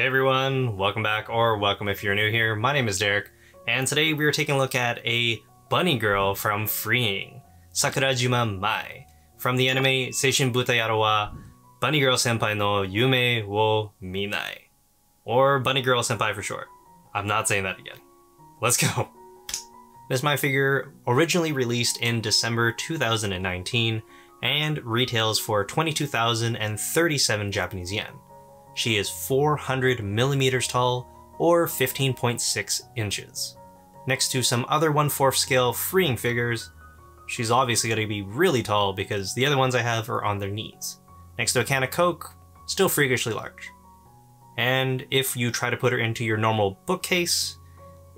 everyone, welcome back, or welcome if you're new here. My name is Derek, and today we are taking a look at a bunny girl from Freeing, Sakurajima Mai, from the anime Seishin Butayaro wa Bunny Girl Senpai no Yume wo Minai, or Bunny Girl Senpai for short. I'm not saying that again. Let's go. This Mai figure originally released in December 2019 and retails for 22,037 Japanese yen. She is 400 millimeters tall, or 15.6 inches. Next to some other 1/4 scale Freeing figures, she's obviously going to be really tall because the other ones I have are on their knees. Next to a can of Coke, still freakishly large. And if you try to put her into your normal bookcase,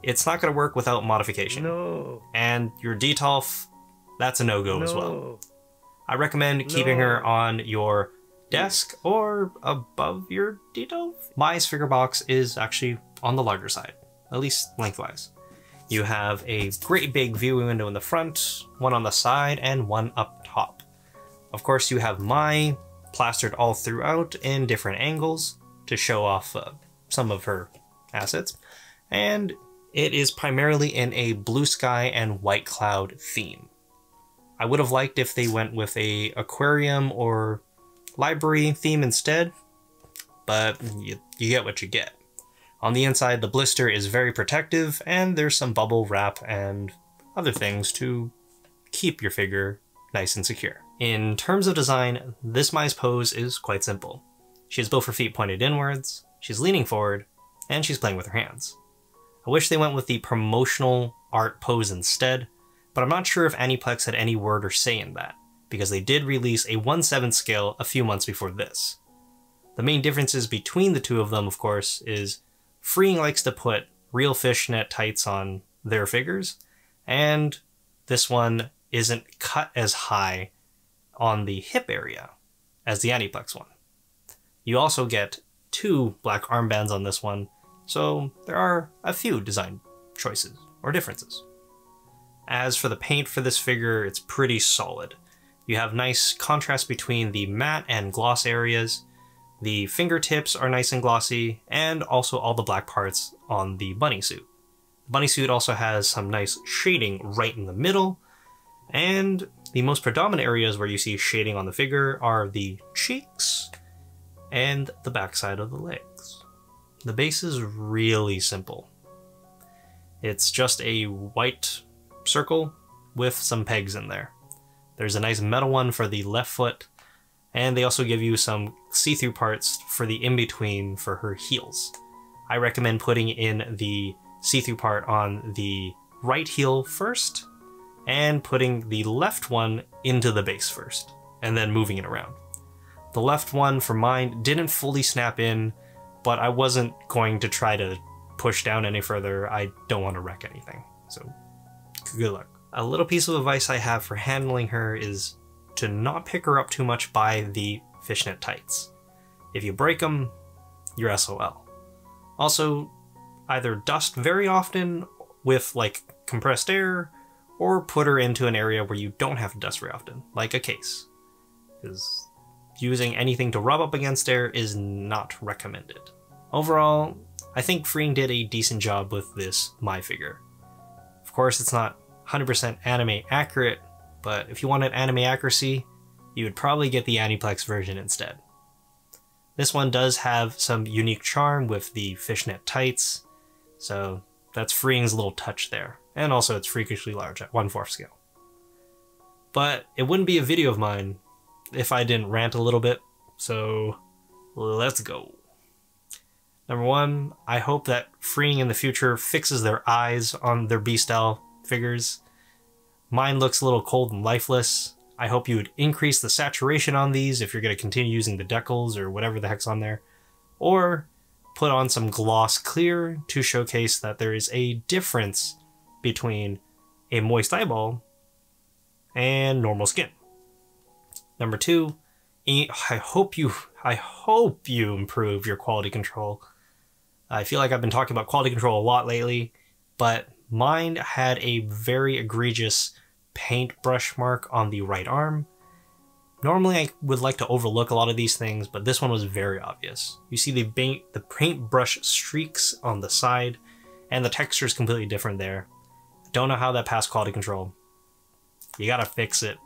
it's not going to work without modification. No. And your Detolf, that's a no-go as well. I recommend keeping her on your desk or above your Detolf. Mai's figure box is actually on the larger side, at least lengthwise. You have a great big viewing window in the front, one on the side, and one up top. Of course, you have Mai plastered all throughout in different angles to show off some of her assets, and it is primarily in a blue sky and white cloud theme. I would have liked if they went with a aquarium or library theme instead, but you get what you get. On the inside, the blister is very protective, and there's some bubble wrap and other things to keep your figure nice and secure. In terms of design, this Mai's pose is quite simple. She has both her feet pointed inwards, she's leaning forward, and she's playing with her hands. I wish they went with the promotional art pose instead, but I'm not sure if Aniplex had any word or say in that, because they did release a 1/7 scale a few months before this. The main differences between the two of them, of course, is Freeing likes to put real fishnet tights on their figures, and this one isn't cut as high on the hip area as the Aniplex one. You also get 2 black armbands on this one, so there are a few design choices or differences. As for the paint for this figure, it's pretty solid. You have nice contrast between the matte and gloss areas, the fingertips are nice and glossy, and also all the black parts on the bunny suit. The bunny suit also has some nice shading right in the middle, and the most predominant areas where you see shading on the figure are the cheeks and the backside of the legs. The base is really simple. It's just a white circle with some pegs in there. There's a nice metal one for the left foot, and they also give you some see-through parts for the in-between for her heels. I recommend putting in the see-through part on the right heel first, and putting the left one into the base first, and then moving it around. The left one for mine didn't fully snap in, but I wasn't going to try to push down any further. I don't want to wreck anything, so good luck. A little piece of advice I have for handling her is to not pick her up too much by the fishnet tights. If you break them, you're SOL. Also, either dust very often with like compressed air, or put her into an area where you don't have to dust very often, like a case. Because using anything to rub up against air is not recommended. Overall, I think Freeing did a decent job with this Mai figure. Of course, it's not 100% anime accurate, but if you wanted anime accuracy, you would probably get the Aniplex version instead. This one does have some unique charm with the fishnet tights, so that's Freeing's little touch there. And also it's freakishly large at 1/4 scale. But it wouldn't be a video of mine if I didn't rant a little bit, so let's go. Number 1, I hope that Freeing in the future fixes their eyes on their B-style figures. Mine looks a little cold and lifeless. I hope you would increase the saturation on these if you're going to continue using the decals or whatever the heck's on there. Or put on some gloss clear to showcase that there is a difference between a moist eyeball and normal skin. Number 2, I hope you improve your quality control. I feel like I've been talking about quality control a lot lately, but mine had a very egregious paintbrush mark on the right arm, Normally I would like to overlook a lot of these things, but this one was very obvious. You see the paintbrush streaks on the side, and the texture is completely different there. I don't know how that passed quality control. You gotta fix it.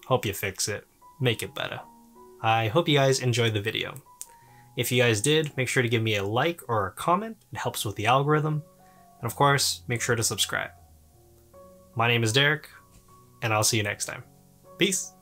Hope you fix it. Make it better. I hope you guys enjoyed the video. If you guys did, make sure to give me a like or a comment. It helps with the algorithm. And of course, make sure to subscribe. My name is Derek, and I'll see you next time. Peace!